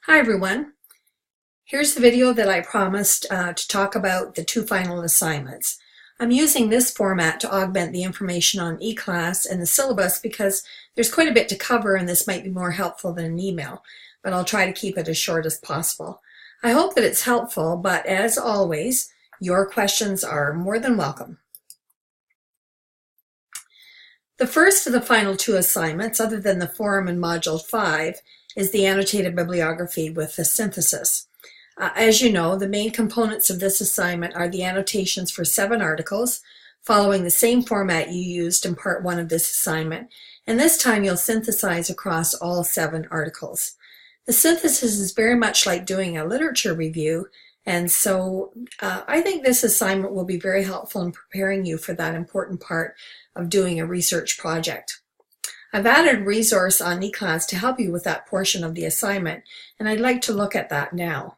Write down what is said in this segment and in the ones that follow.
Hi everyone. Here's the video that I promised to talk about the two final assignments. I'm using this format to augment the information on eClass and the syllabus because there's quite a bit to cover and this might be more helpful than an email, but I'll try to keep it as short as possible. I hope that it's helpful, but as always, your questions are more than welcome. The first of the final two assignments, other than the forum in Module 5, is the annotated bibliography with the synthesis. As you know, the main components of this assignment are the annotations for 7 articles, following the same format you used in part 1 of this assignment, and this time you'll synthesize across all 7 articles. The synthesis is very much like doing a literature review, and so I think this assignment will be very helpful in preparing you for that important part of doing a research project. I've added a resource on eClass to help you with that portion of the assignment, and I'd like to look at that now.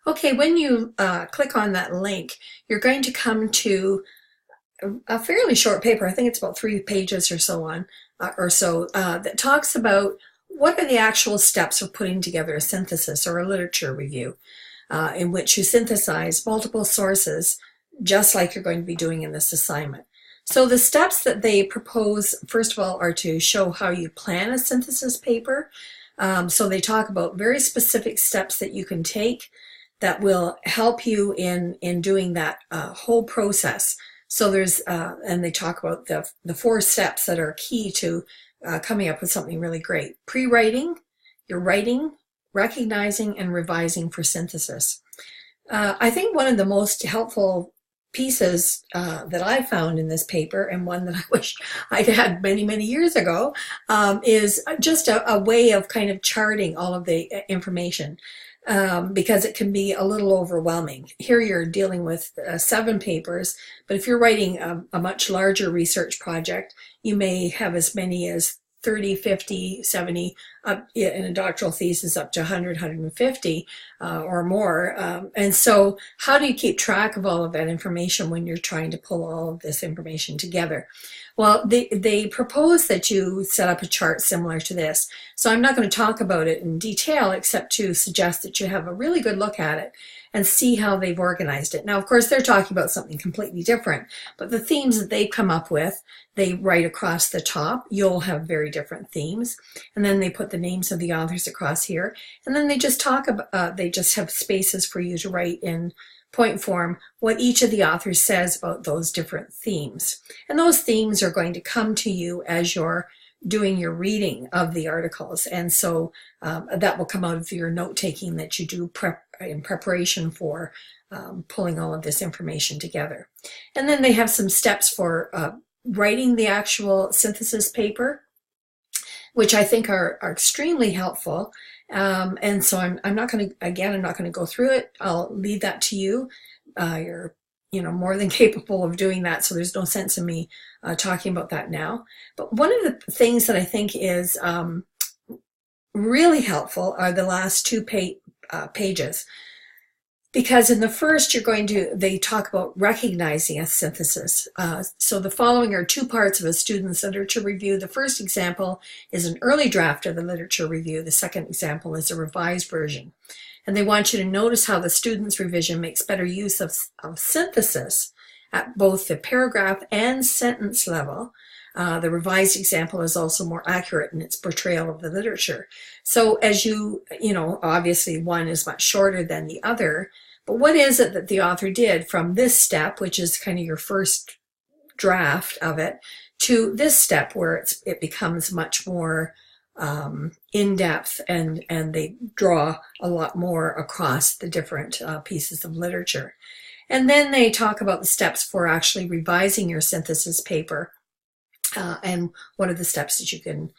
Okay, when you click on that link, you're going to come to a fairly short paper. I think it's about 3 pages or so that talks about what are the actual steps of putting together a synthesis or a literature review in which you synthesize multiple sources just like you're going to be doing in this assignment. So the steps that they propose, first of all, are to show how you plan a synthesis paper. So they talk about very specific steps that you can take that will help you in doing that whole process. So there's, and they talk about the 4 steps that are key to coming up with something really great. Pre-writing, your writing, recognizing, and revising for synthesis. I think one of the most helpful pieces that I found in this paper, and one that I wish I'd had many, many years ago, is just a way of kind of charting all of the information. Because it can be a little overwhelming. Here you're dealing with 7 papers, but if you're writing a much larger research project, you may have as many as 30, 50, 70, in a doctoral thesis up to 100, 150 or more. And so how do you keep track of all of that information when you're trying to pull all of this information together? Well, they propose that you set up a chart similar to this. So I'm not going to talk about it in detail except to suggest that you have a really good look at it and see how they've organized it. Now, of course, they're talking about something completely different, but the themes that they've come up with, they write across the top. You'll have very different themes. And then they put the names of the authors across here. And then they just talk about, they just have spaces for you to write in point form what each of the authors says about those different themes. And those themes are going to come to you as you're doing your reading of the articles. And so that will come out of your note-taking that you do in preparation for pulling all of this information together. And then they have some steps for writing the actual synthesis paper, which I think are extremely helpful. And so I'm not going to, again, I'm not going to go through it. I'll leave that to you. You're more than capable of doing that, so there's no sense in me talking about that now. But one of the things that I think is really helpful are the last 2 pages. Because in the first, they talk about recognizing a synthesis. So the following are 2 parts of a student's literature review. The first example is an early draft of the literature review. The second example is a revised version. And they want you to notice how the student's revision makes better use of synthesis at both the paragraph and sentence level. The revised example is also more accurate in its portrayal of the literature. So as obviously one is much shorter than the other, but what is it that the author did from this step, which is kind of your first draft of it, to this step where it becomes much more in-depth and they draw a lot more across the different pieces of literature. And then they talk about the steps for actually revising your synthesis paper. And what are the steps that you can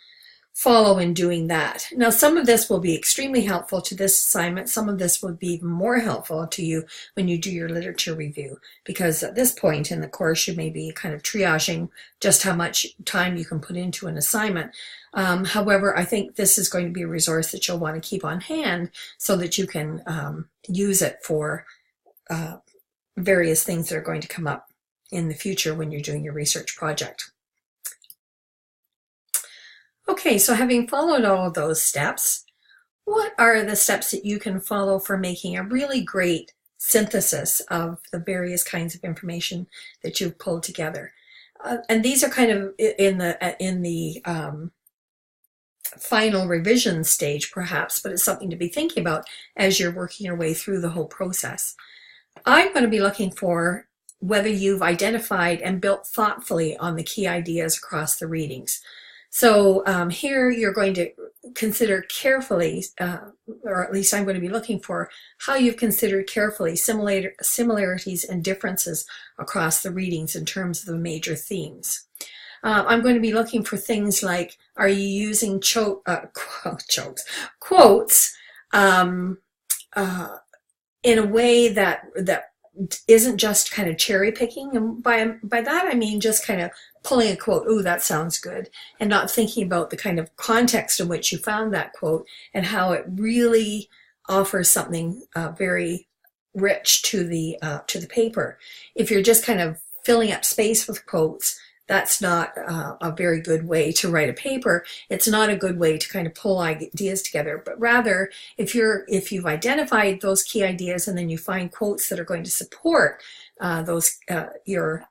follow in doing that. Now, some of this will be extremely helpful to this assignment. Some of this will be even more helpful to you when you do your literature review, because at this point in the course, you may be kind of triaging just how much time you can put into an assignment. However, I think this is going to be a resource that you'll want to keep on hand so that you can use it for various things that are going to come up in the future when you're doing your research project. Okay, so having followed all of those steps, what are the steps that you can follow for making a really great synthesis of the various kinds of information that you've pulled together? And these are kind of in the final revision stage, perhaps, but it's something to be thinking about as you're working your way through the whole process. I'm going to be looking for whether you've identified and built thoughtfully on the key ideas across the readings. So here you're going to consider carefully, or at least I'm going to be looking for how you've considered carefully similarities and differences across the readings in terms of the major themes. I'm going to be looking for things like, are you using quotes in a way that isn't just kind of cherry picking, and by that I mean just kind of pulling a quote, ooh, that sounds good, and not thinking about the kind of context in which you found that quote and how it really offers something very rich to the paper. If you're just kind of filling up space with quotes, that's not a very good way to write a paper. It's not a good way to kind of pull ideas together, but rather if you've identified those key ideas and then you find quotes that are going to support your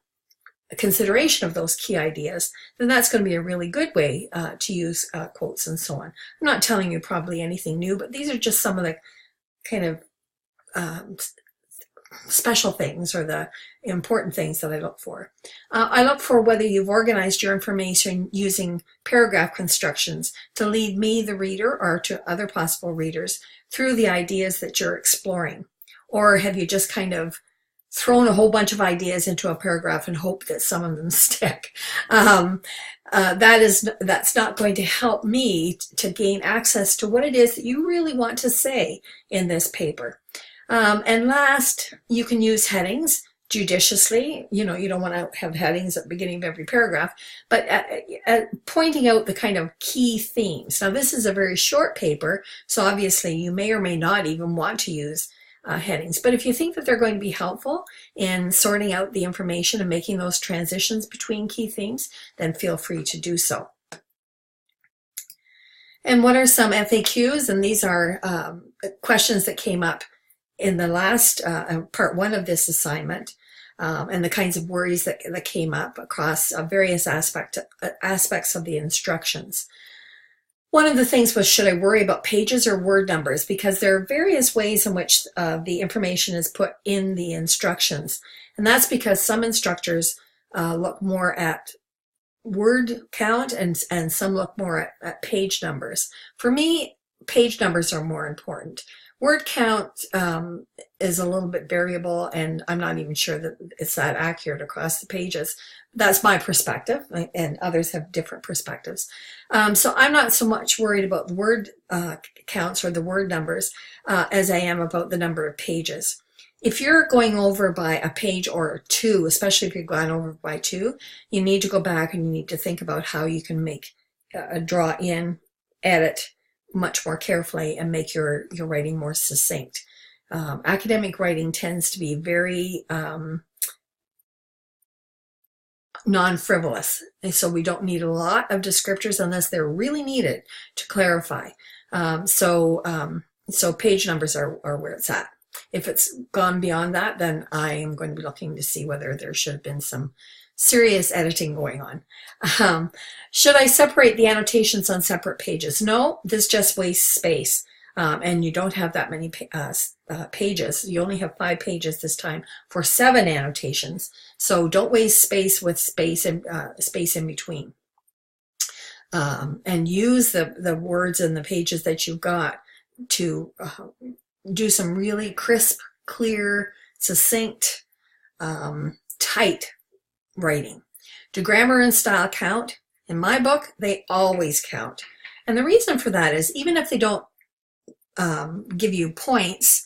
consideration of those key ideas, then that's going to be a really good way to use quotes and so on. I'm not telling you probably anything new, but these are just some of the kind of special things or the important things that I look for. I look for whether you've organized your information using paragraph constructions to lead me, the reader, or to other possible readers through the ideas that you're exploring. Or have you just kind of thrown a whole bunch of ideas into a paragraph and hope that some of them stick? That's not going to help me to gain access to what it is that you really want to say in this paper. And last, you can use headings judiciously. You don't want to have headings at the beginning of every paragraph, but pointing out the kind of key themes. Now, this is a very short paper, so obviously you may or may not even want to use headings. But if you think that they're going to be helpful in sorting out the information and making those transitions between key themes, then feel free to do so. And what are some FAQs? And these are questions that came up in the last part one of this assignment, and the kinds of worries that came up across various aspects of the instructions. One of the things was, should I worry about pages or word numbers? Because there are various ways in which the information is put in the instructions. And that's because some instructors look more at word count and some look more at page numbers. For me, page numbers are more important. Word count is a little bit variable, and I'm not even sure that it's that accurate across the pages. That's my perspective, and others have different perspectives. So I'm not so much worried about the word counts or the word numbers as I am about the number of pages. If you're going over by a page or two, especially if you've gone over by two, you need to go back and you need to think about how you can make draw in, edit much more carefully and make your writing more succinct. Academic writing tends to be very non-frivolous, and so we don't need a lot of descriptors unless they're really needed to clarify. So page numbers are where it's at. If it's gone beyond that, then I am going to be looking to see whether there should have been some serious editing going on. Should I separate the annotations on separate pages? No, this just wastes space. And you don't have that many pages. You only have 5 pages this time for 7 annotations. So don't waste space with space in between. And use the words and the pages that you've got to do some really crisp, clear, succinct, tight writing. Do grammar and style count? In my book, they always count. And the reason for that is, even if they don't give you points,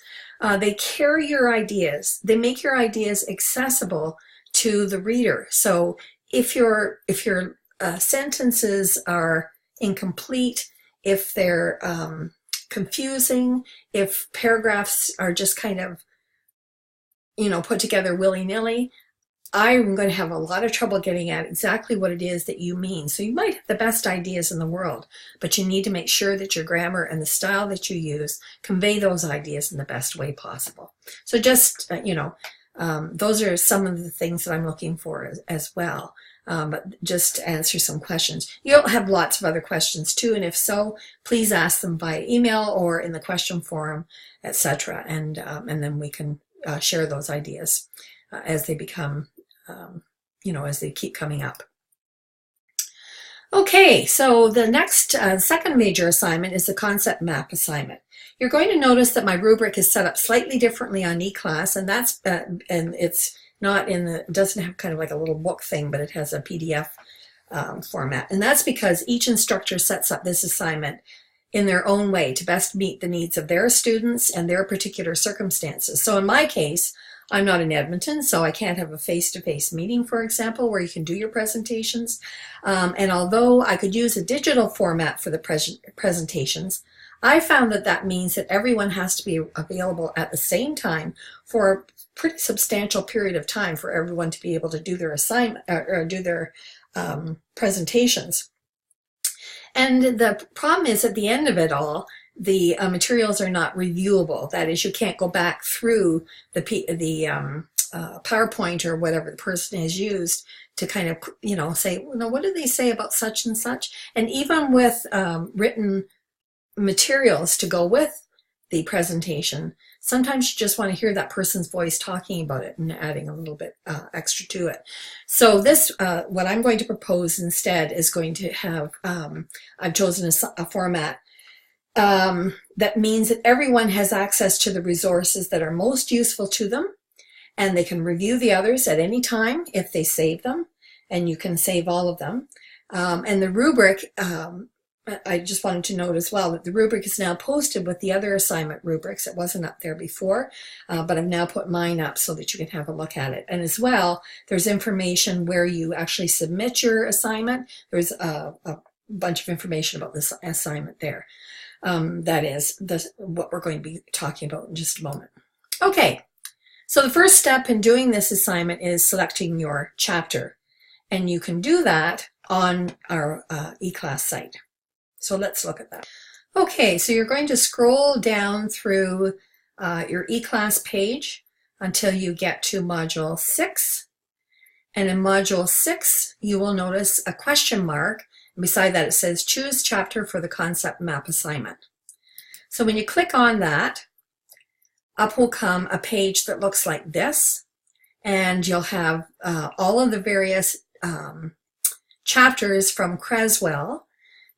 they carry your ideas. They make your ideas accessible to the reader. So if your sentences are incomplete, if they're confusing, if paragraphs are just kind of put together willy-nilly, I'm going to have a lot of trouble getting at exactly what it is that you mean. So you might have the best ideas in the world, but you need to make sure that your grammar and the style that you use convey those ideas in the best way possible. So just, those are some of the things that I'm looking for as well. But just to answer some questions. You'll have lots of other questions too, and if so, please ask them via email or in the question forum, etc. And then we can share those ideas as they become, as they keep coming up. Okay, so the next second major assignment is the concept map assignment. You're going to notice that my rubric is set up slightly differently on eClass, and that's and it's not in the, it doesn't have kind of like a little book thing, but it has a PDF format. And that's because each instructor sets up this assignment in their own way to best meet the needs of their students and their particular circumstances. So in my case, I'm not in Edmonton, so I can't have a face-to-face meeting, for example, where you can do your presentations. And although I could use a digital format for the presentations, I found that means that everyone has to be available at the same time for a pretty substantial period of time for everyone to be able to do their assignment or do their presentations. And the problem is at the end of it all, the materials are not reviewable. That is, you can't go back through the PowerPoint or whatever the person has used to kind of, say, what did they say about such and such? And even with written materials to go with the presentation, sometimes you just want to hear that person's voice talking about it and adding a little bit extra to it. So this, what I'm going to propose instead is going to have, I've chosen a format that means that everyone has access to the resources that are most useful to them, and they can review the others at any time if they save them, and you can save all of them. And the rubric, I just wanted to note as well that the rubric is now posted with the other assignment rubrics. It wasn't up there before, but I've now put mine up so that you can have a look at it. And as well, there's information where you actually submit your assignment. There's a bunch of information about this assignment there. That is what we're going to be talking about in just a moment. Okay, so the first step in doing this assignment is selecting your chapter. And you can do that on our eClass site. So let's look at that. Okay, so you're going to scroll down through your eClass page until you get to Module 6. And in Module 6, you will notice a question mark. And beside that, it says Choose Chapter for the Concept Map Assignment. So when you click on that, up will come a page that looks like this. And you'll have all of the various chapters from Creswell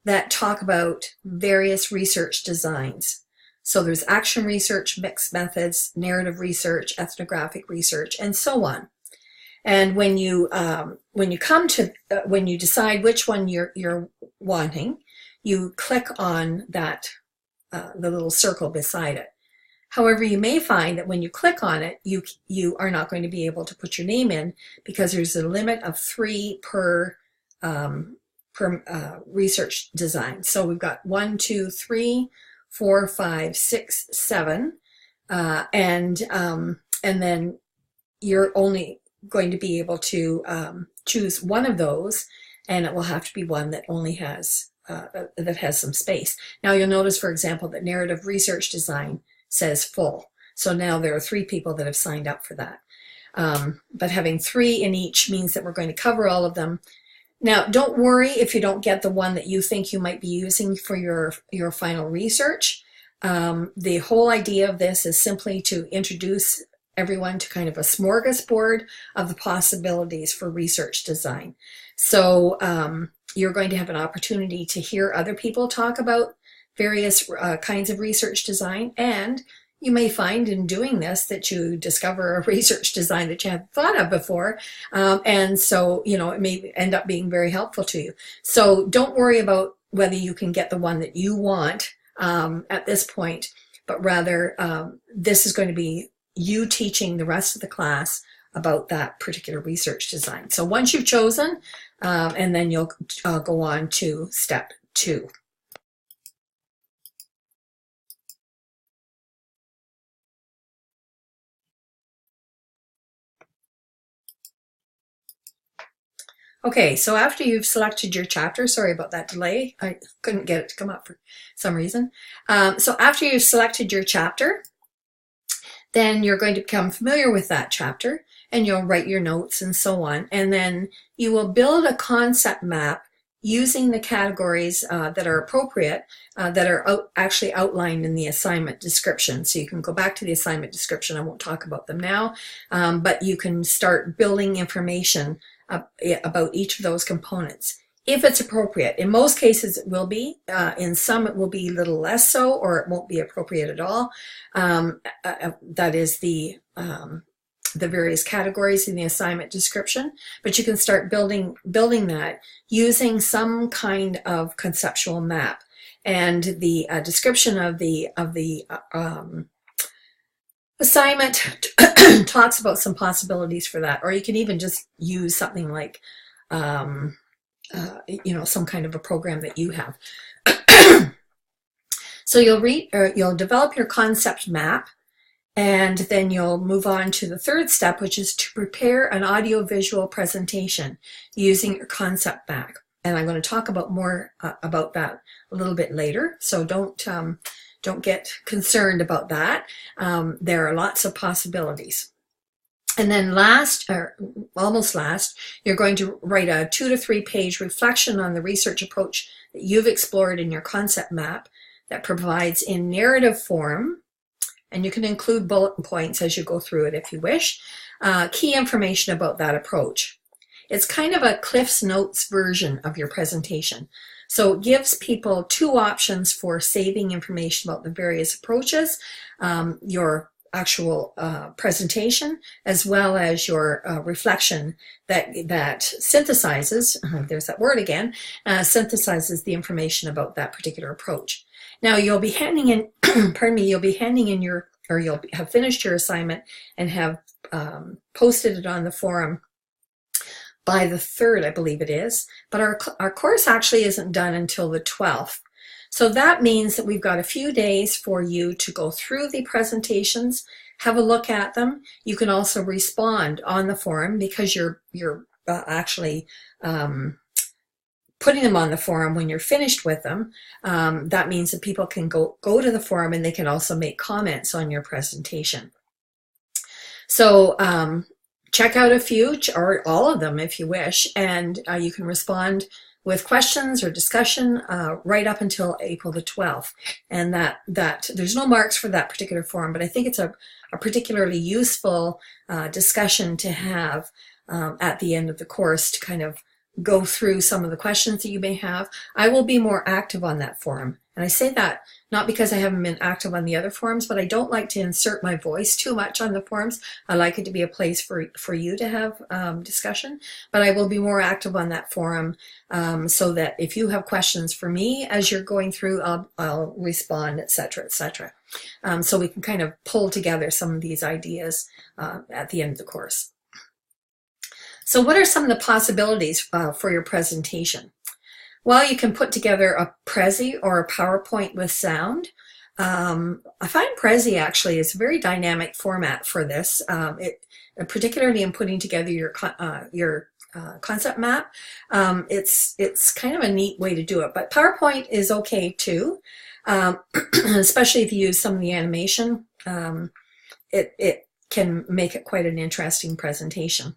that talk about various research designs. So there's action research, mixed methods, narrative research, ethnographic research, and so on. And when you come to when you decide which one you're wanting, you click on that the little circle beside it. However, you may find that when you click on it, you are not going to be able to put your name in because there's a limit of 3 per research design. So we've got 1, 2, 3, 4, 5, 6, 7, and then you're only going to be able to choose one of those, and it will have to be one that only has that has some space. Now you'll notice, for example, that narrative research design says full. So now there are 3 people that have signed up for that. But having 3 in each means that we're going to cover all of them. Now, don't worry if you don't get the one that you think you might be using for your final research. The whole idea of this is simply to introduce everyone to kind of a smorgasbord of the possibilities for research design. So you're going to have an opportunity to hear other people talk about various kinds of research design, and you may find in doing this that you discover a research design that you hadn't thought of before, and so it may end up being very helpful to you. So don't worry about whether you can get the one that you want at this point, but rather this is going to be you teaching the rest of the class about that particular research design. So once you've chosen, and then you'll go on to step 2. Okay, so after you've selected your chapter, sorry about that delay, I couldn't get it to come up for some reason. So after you've selected your chapter, then you're going to become familiar with that chapter and you'll write your notes and so on. And then you will build a concept map using the categories that are appropriate, that are actually outlined in the assignment description. So you can go back to the assignment description. I won't talk about them now, but you can start building information about each of those components if it's appropriate. In most cases it will be. In some it will be a little less so, or it won't be appropriate at all. That is the various categories in the assignment description, but you can start building that using some kind of conceptual map. And the description of the assignment talks about some possibilities for that, or you can even just use something like some kind of a program that you have. So you'll develop your concept map, and then you'll move on to the third step, which is to prepare an audiovisual presentation using your concept map. And I'm going to talk about more about that a little bit later. So don't get concerned about that. There are lots of possibilities. And then last, or almost last, you're going to write a 2 to 3 page reflection on the research approach that you've explored in your concept map that provides in narrative form, and you can include bullet points as you go through it if you wish, key information about that approach. It's kind of a Cliff's Notes version of your presentation. So it gives people 2 options for saving information about the various approaches, your actual presentation, as well as your reflection that synthesizes, there's that word again, synthesizes the information about that particular approach. Now you'll be handing in, you'll be handing in you'll have finished your assignment and have posted it on the forum by the 3rd, I believe it is, but our course actually isn't done until the 12th. So that means that we've got a few days for you to go through the presentations, have a look at them. You can also respond on the forum because you're actually putting them on the forum when you're finished with them. That means that people can go to the forum and they can also make comments on your presentation. So check out a few or all of them if you wish, and you can respond with questions or discussion right up until April the 12th. And that there's no marks for that particular forum, but I think it's a particularly useful discussion to have at the end of the course to kind of go through some of the questions that you may have. I will be more active on that forum. And I say that not because I haven't been active on the other forums, but I don't like to insert my voice too much on the forums. I like it to be a place for you to have discussion, but I will be more active on that forum so that if you have questions for me as you're going through, I'll respond, etc., etc. So we can kind of pull together some of these ideas at the end of the course. So what are some of the possibilities for your presentation? Well, you can put together a Prezi or a PowerPoint with sound. I find Prezi actually is a very dynamic format for this. Particularly in putting together your concept map, it's kind of a neat way to do it. But PowerPoint is okay too, especially if you use some of the animation. It can make it quite an interesting presentation.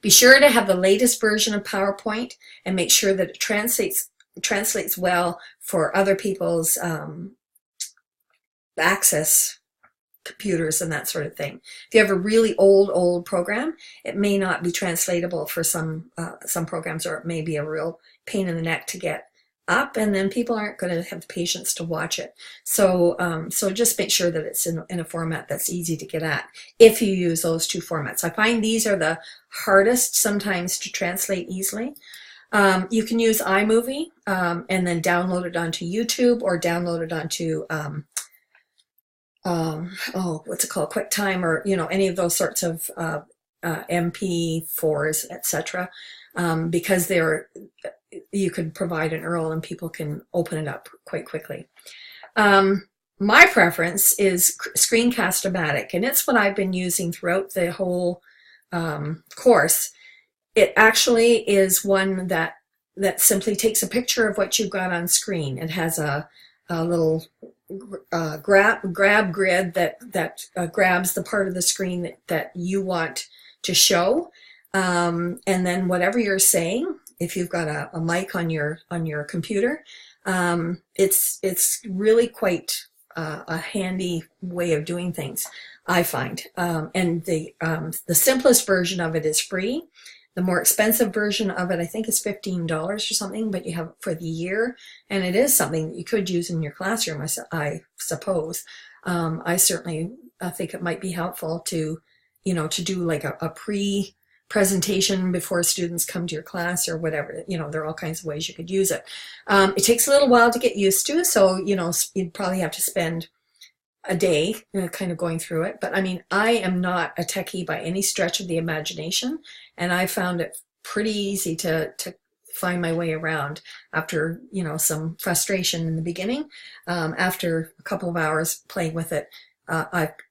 Be sure to have the latest version of PowerPoint and make sure that it translates well for other people's access computers and that sort of thing. If you have a really old program, it may not be translatable for some programs, or it may be a real pain in the neck to get up, and then people aren't going to have the patience to watch it. So just make sure that it's in a format that's easy to get at if you use those 2 formats. I find these are the hardest sometimes to translate easily. You can use iMovie and then download it onto YouTube or download it onto what's it called, QuickTime, or any of those sorts of MP4s, etc. Because you can provide an URL and people can open it up quite quickly. My preference is Screencast-O-Matic, and it's what I've been using throughout the whole course. It actually is one that simply takes a picture of what you've got on screen. It has a little grab grid that grabs the part of the screen that you want to show, and then whatever you're saying, if you've got a mic on your computer, it's really quite a handy way of doing things, I find. And the simplest version of it is free. The more expensive version of it, I think, is $15 or something, but you have it for the year, and it is something that you could use in your classroom, I suppose. I certainly think it might be helpful to, to do like a pre-presentation before students come to your class or whatever. There are all kinds of ways you could use it. It takes a little while to get used to, so, you'd probably have to spend a day kind of going through it. But I mean, I am not a techie by any stretch of the imagination, and I found it pretty easy to find my way around after, some frustration in the beginning. After a couple of hours playing with it,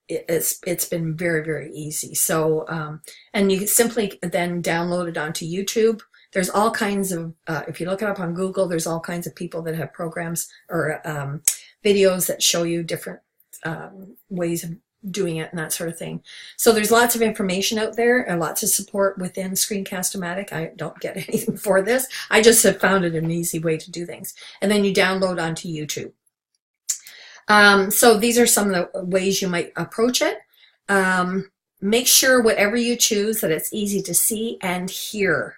it's been very, very easy. So, and you simply then download it onto YouTube. There's all kinds of, if you look it up on Google, there's all kinds of people that have programs or videos that show you different ways of doing it and that sort of thing. So there's lots of information out there and lots of support within Screencast-O-Matic. I don't get anything for this. I just have found it an easy way to do things. And then you download onto YouTube. So these are some of the ways you might approach it. Make sure whatever you choose that it's easy to see and hear.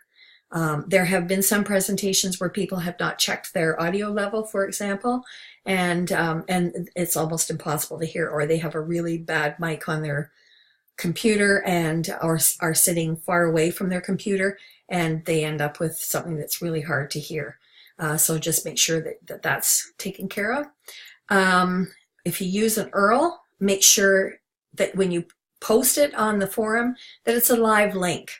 There have been some presentations where people have not checked their audio level, for example, and it's almost impossible to hear, or they have a really bad mic on their computer and are sitting far away from their computer, and they end up with something that's really hard to hear. So just make sure that that's taken care of. If you use an URL, make sure that when you post it on the forum that it's a live link.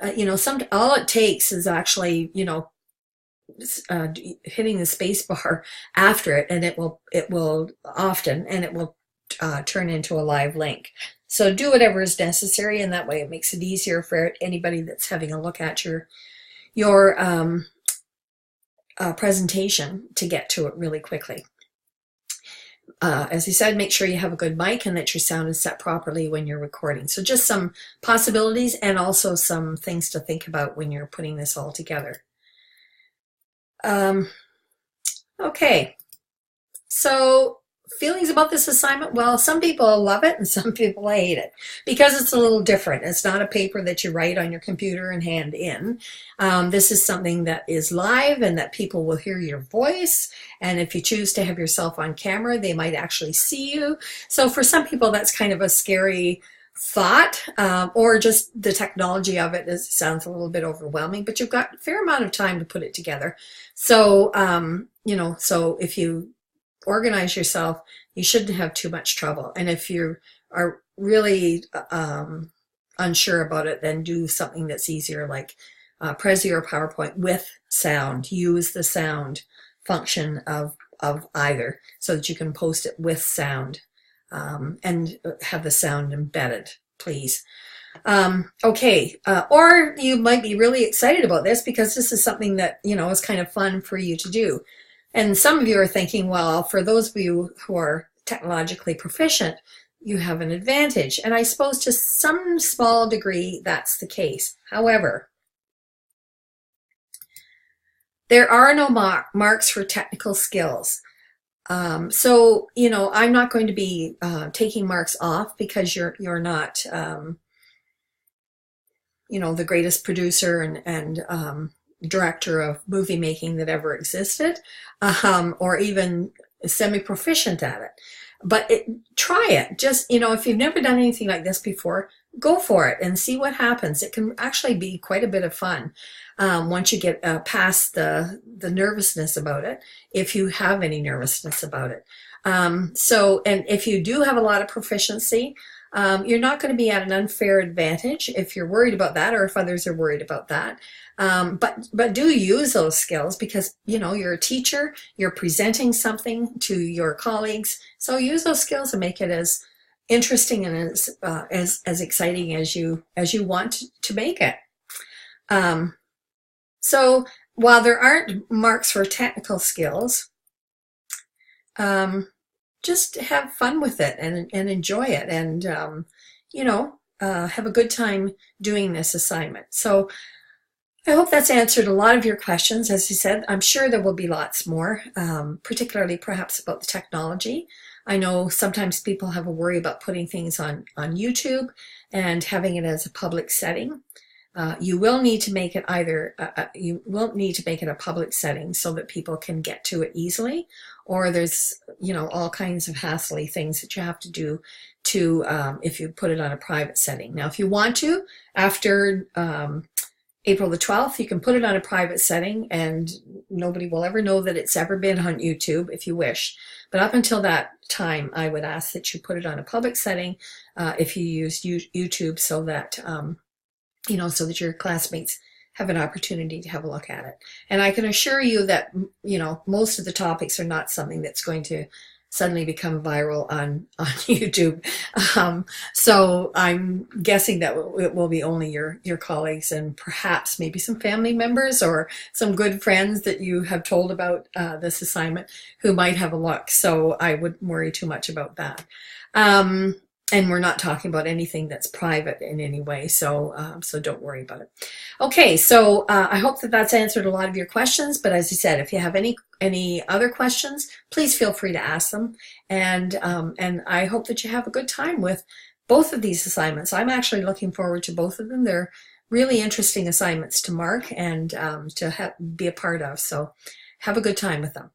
All it takes is actually, hitting the space bar after it, and it will turn into a live link. So do whatever is necessary, and that way it makes it easier for anybody that's having a look at your presentation to get to it really quickly. As I said, make sure you have a good mic and that your sound is set properly when you're recording. So just some possibilities and also some things to think about when you're putting this all together. Okay, so feelings about this assignment? Well, some people love it and some people hate it because it's a little different. It's not a paper that you write on your computer and hand in. This is something that is live and that people will hear your voice. And if you choose to have yourself on camera, they might actually see you. So for some people, that's kind of a scary thought, or just the technology of it sounds a little bit overwhelming, but you've got a fair amount of time to put it together. So, so if you organize yourself, you shouldn't have too much trouble. And if you are really unsure about it, then do something that's easier, like Prezi or PowerPoint with sound. Use the sound function of either so that you can post it with sound. And have the sound embedded, please. Okay, or you might be really excited about this because this is something that, is kind of fun for you to do. And some of you are thinking, well, for those of you who are technologically proficient, you have an advantage. And I suppose to some small degree, that's the case. However, there are no marks for technical skills. So, I'm not going to be taking marks off because you're not, the greatest producer and director of movie making that ever existed, or even semi-proficient at it. But try it. Just, if you've never done anything like this before, go for it and see what happens. It can actually be quite a bit of fun. Once you get past the nervousness about it, if you have any nervousness about it. And if you do have a lot of proficiency, you're not going to be at an unfair advantage if you're worried about that or if others are worried about that. But do use those skills because, you're a teacher, you're presenting something to your colleagues. So use those skills and make it as interesting and as exciting as you want to make it. So while there aren't marks for technical skills, um, just have fun with it and enjoy it and, have a good time doing this assignment. So I hope that's answered a lot of your questions. As you said, I'm sure there will be lots more, particularly perhaps about the technology. I know sometimes people have a worry about putting things on YouTube and having it as a public setting. You will need to make it you will need to make it a public setting so that people can get to it easily, or there's, all kinds of hassly things that you have to do to, if you put it on a private setting. Now, if you want to, after April the 12th, you can put it on a private setting and nobody will ever know that it's ever been on YouTube if you wish. But up until that time, I would ask that you put it on a public setting if you use YouTube so that so that your classmates have an opportunity to have a look at it. And I can assure you that, most of the topics are not something that's going to suddenly become viral on YouTube. So I'm guessing that it will be only your colleagues and perhaps maybe some family members or some good friends that you have told about this assignment who might have a look. So I wouldn't worry too much about that. And we're not talking about anything that's private in any way, so don't worry about it. Okay, so I hope that that's answered a lot of your questions. But as you said, if you have any other questions, please feel free to ask them. And I hope that you have a good time with both of these assignments. I'm actually looking forward to both of them. They're really interesting assignments to mark and to be a part of. So have a good time with them.